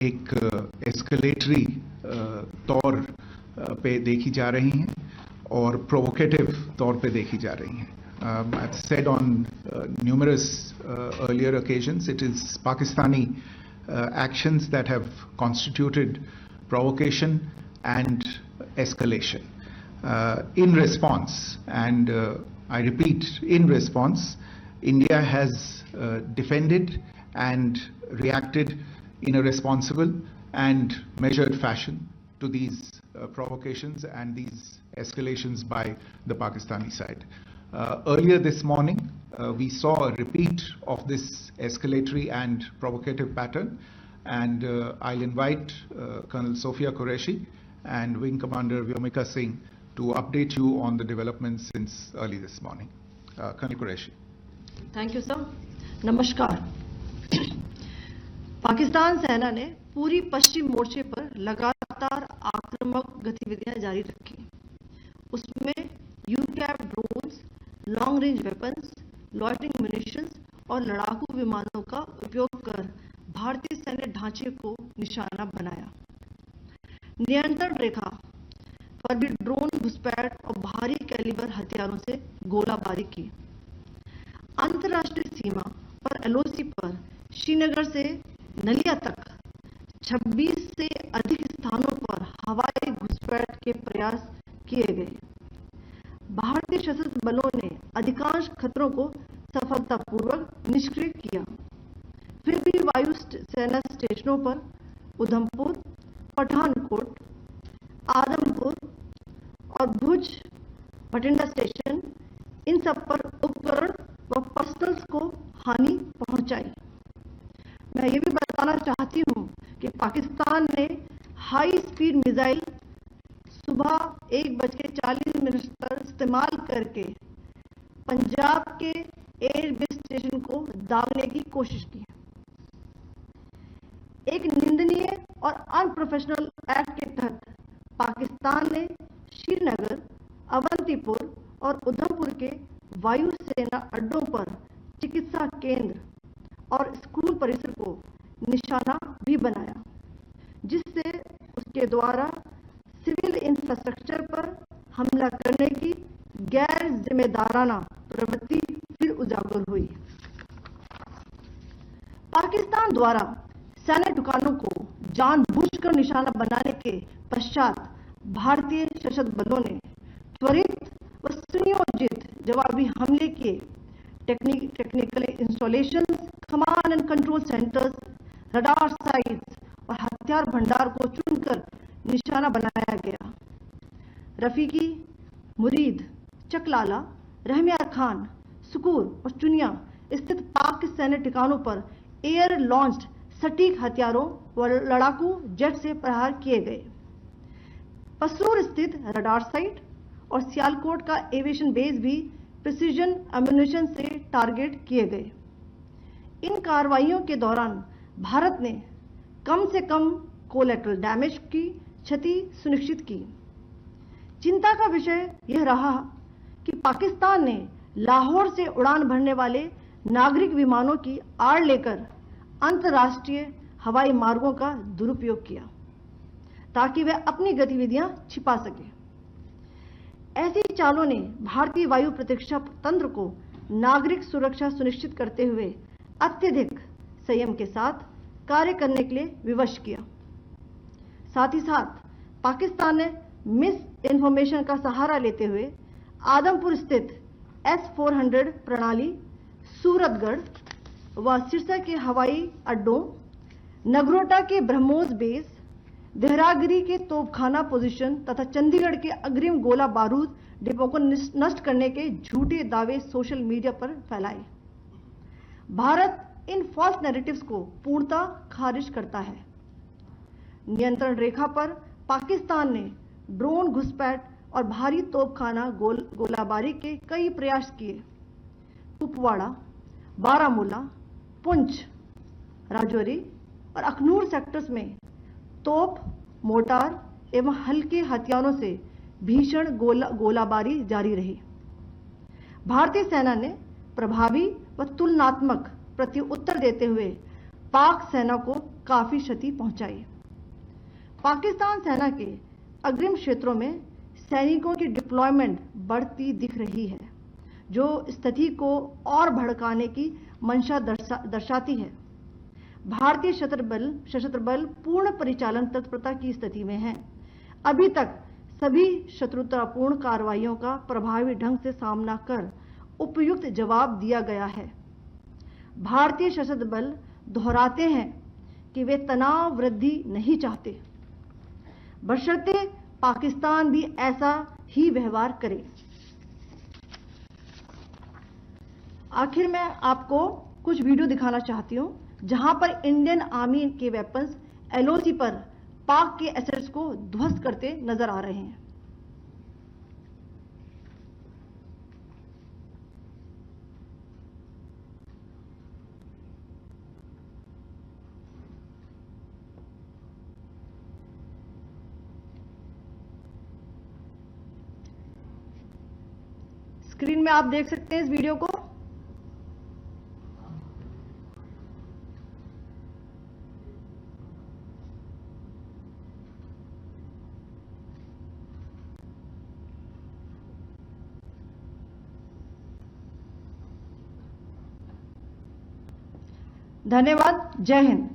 एक एस्केलेटरी तौर पे देखी जा रही हैं और प्रोवोकेटिव तौर पे देखी जा रही हैं. I've said on numerous earlier occasions, it is Pakistani actions that have constituted provocation and escalation. In response, and I repeat, in response, India has defended and reacted in a responsible and measured fashion to these provocations and these escalations by the Pakistani side. Earlier this morning, we saw a repeat of this escalatory and provocative pattern, and I'll invite Colonel Sophia Qureshi and Wing Commander Vyomika Singh to update you on the developments since early this morning. Colonel Qureshi. Thank you, sir. नमस्कार. पाकिस्तान सेना ने पूरी पश्चिम मोर्चे पर लगातार आक्रामक गतिविधियां जारी रखी. उसमें UCAV drones, long range weapons, loitering munitions और लड़ाकू विमानों का उपयोग कर भारतीय सैन्य ढांचे को निशाना बनाया. नियंत्रण रेखा पर भी ड्रोन घुसपैठ और भारी कैलिबर हथियारों से गोलाबारी की. अंतर्राष्ट्रीय सीमा पर एलओसी पर श्रीनगर से नलिया तक 26 से अधिक स्थानों पर हवाई घुसपैठ के प्रयास किए गए. भारतीय सशस्त्र बलों ने अधिकांश खतरों को सफलतापूर्वक निष्क्रिय किया. फिर भी वायु सेना स्टेशनों पर उधमपुर, पठानकोट, आदमपुर और भुज बठिंडा स्टेशन, इन सब पर उपकरण व पर्सनल्स को हानि पहुंचाई. मैं ये भी बताना चाहती हूं कि पाकिस्तान ने हाई स्पीड मिसाइल सुबह 1:40 पर इस्तेमाल करके पंजाब के एयरबेस स्टेशन को दागने की कोशिश की. एक निंदनीय और अनप्रोफेशनल एक्ट के तहत पाकिस्तान ने श्रीनगर, अवंतीपुर और उधमपुर के वायु सेना अड्डों पर चिकित्सा केंद्र और स्कूल परिसर को निशाना भी बनाया, जिससे उसके द्वारा सिविल इंफ्रास्ट्रक्चर पर हमला करने की गैर जिम्मेदाराना प्रवृत्ति फिर उजागर हुई. पाकिस्तान द्वारा सैन्य ठिकानों को जानबूझकर निशाना बनाने के पश्चात भारतीय सशस्त्र बलों ने त्वरित व सुनियोजित जवाबी हमले किए. Technical installations, command and control centres, radar sites और हथियार भंडार को चुनकर निशाना बनाया गया. रफीकी, मुरीद, चकलाला, रहमिया खान, सुकूर और चुनिया स्थित पाक सैन्य ठिकानों पर एयर लॉन्च्ड सटीक हथियारों व लड़ाकू जेट से प्रहार किए गए. पसरूर स्थित रडार साइट और सियालकोट का एविएशन बेस भी प्रिसीजन एम्यूनिशन से टारगेट किए गए. इन कार्रवाइयों के दौरान भारत ने कम से कम कोलैटरल डैमेज की क्षति सुनिश्चित की. चिंता का विषय यह रहा कि पाकिस्तान ने लाहौर से उड़ान भरने वाले नागरिक विमानों की आड़ लेकर अंतर्राष्ट्रीय हवाई मार्गों का दुरुपयोग किया ताकि वह अपनी गतिविधियां छिपा सके. ऐसी चालों ने भारतीय वायु प्रतिरक्षा तंत्र को नागरिक सुरक्षा सुनिश्चित करते हुए अत्यधिक संयम के साथ कार्य करने के लिए विवश किया. साथ ही साथ पाकिस्तान ने मिस इन्फॉर्मेशन का सहारा लेते हुए आदमपुर स्थित S-400 प्रणाली, सूरतगढ़ व सिरसा के हवाई अड्डों, नगरोटा के ब्रह्मोस बेस, देहरागिरी के तोपखाना पोजीशन तथा चंडीगढ़ के अग्रिम गोला बारूद डिपो को नष्ट करने के झूठे दावे सोशल मीडिया पर फैलाए. भारत इन फॉल्स नैरेटिव्स को पूर्णतः खारिज करता है. नियंत्रण रेखा पर पाकिस्तान ने ड्रोन घुसपैठ और भारी तोपखाना गोलाबारी के कई प्रयास किए. कुपवाड़ा, बारामूला, पुंछ, राजौरी और अखनूर सेक्टर्स में तोप, मोर्टार एवं हल्के हथियारों से भीषण गोलाबारी जारी रही. भारतीय सेना ने प्रभावी व तुलनात्मक प्रत्युत्तर देते हुए पाक सेना को काफी क्षति पहुंचाई। पाकिस्तान सेना के अग्रिम क्षेत्रों में सैनिकों की डिप्लॉयमेंट बढ़ती दिख रही है, जो स्थिति को और भड़काने की मंशा दर्शाती है। भारतीय सशस्त्र बल पूर्ण परिचालन तत्परता की स्थिति में है। अभी तक सभी शत्रुतापूर्ण कार्रवाइयों का प्रभावी ढंग से सामना कर उपयुक्त जवाब दिया गया है। भारतीय सशस्त्र बल दोहराते हैं कि वे तनाव वृद्धि नहीं चाहते, बशर्ते पाकिस्तान भी ऐसा ही व्यवहार करे। आखिर में आपको कुछ वीडियो दिखाना चाहती हूं, जहां पर इंडियन आर्मी के वेपन्स एलओसी पर पाक के एसेट्स को ध्वस्त करते नजर आ रहे हैं। स्क्रीन में आप देख सकते हैं इस वीडियो को। धन्यवाद। जय Hind.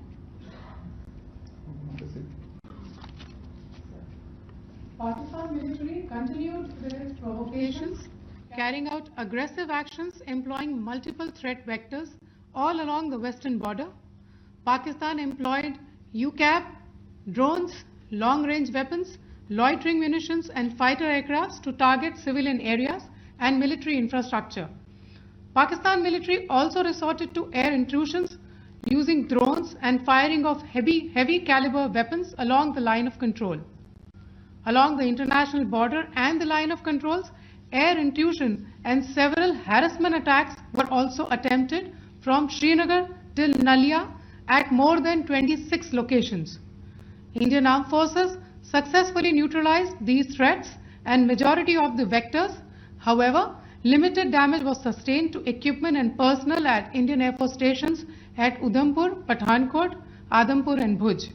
Pakistan military continued with its provocations, carrying out aggressive actions employing multiple threat vectors all along the western border. Pakistan employed UCAP, drones, long-range weapons, loitering munitions and fighter aircrafts to target civilian areas and military infrastructure. Pakistan military also resorted to air intrusions using drones and firing of heavy caliber weapons along the line of control. Along the international border and the line of controls, air intrusion and several harassment attacks were also attempted from Srinagar till Nalia at more than 26 locations. Indian Armed Forces successfully neutralized these threats and majority of the vectors. However, limited damage was sustained to equipment and personnel at Indian Air Force stations at Udhampur, Pathankot, Adampur and Bhuj.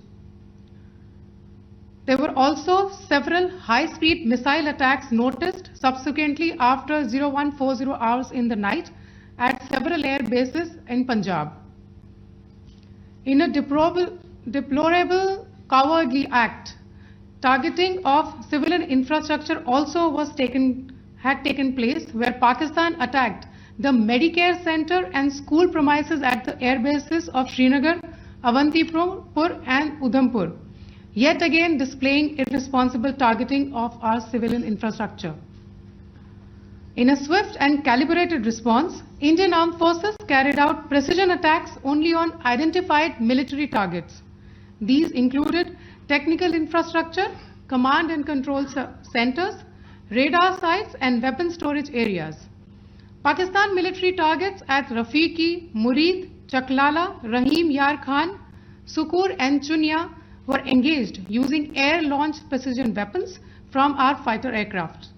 There were also several high-speed missile attacks noticed subsequently after 0140 hours in the night at several air bases in Punjab. In a deplorable cowardly act, targeting of civilian infrastructure also had taken place, where Pakistan attacked the Medicare center and school premises at the air bases of Srinagar, Avantipur and Udhampur, yet again displaying irresponsible targeting of our civilian infrastructure. In a swift and calibrated response, Indian Armed Forces carried out precision attacks only on identified military targets. These included technical infrastructure, command and control centers, radar sites and weapon storage areas. Pakistan military targets at Rafiqi, Murid, Chaklala, Rahim Yar Khan, Sukur and Chunya were engaged using air-launched precision weapons from our fighter aircraft.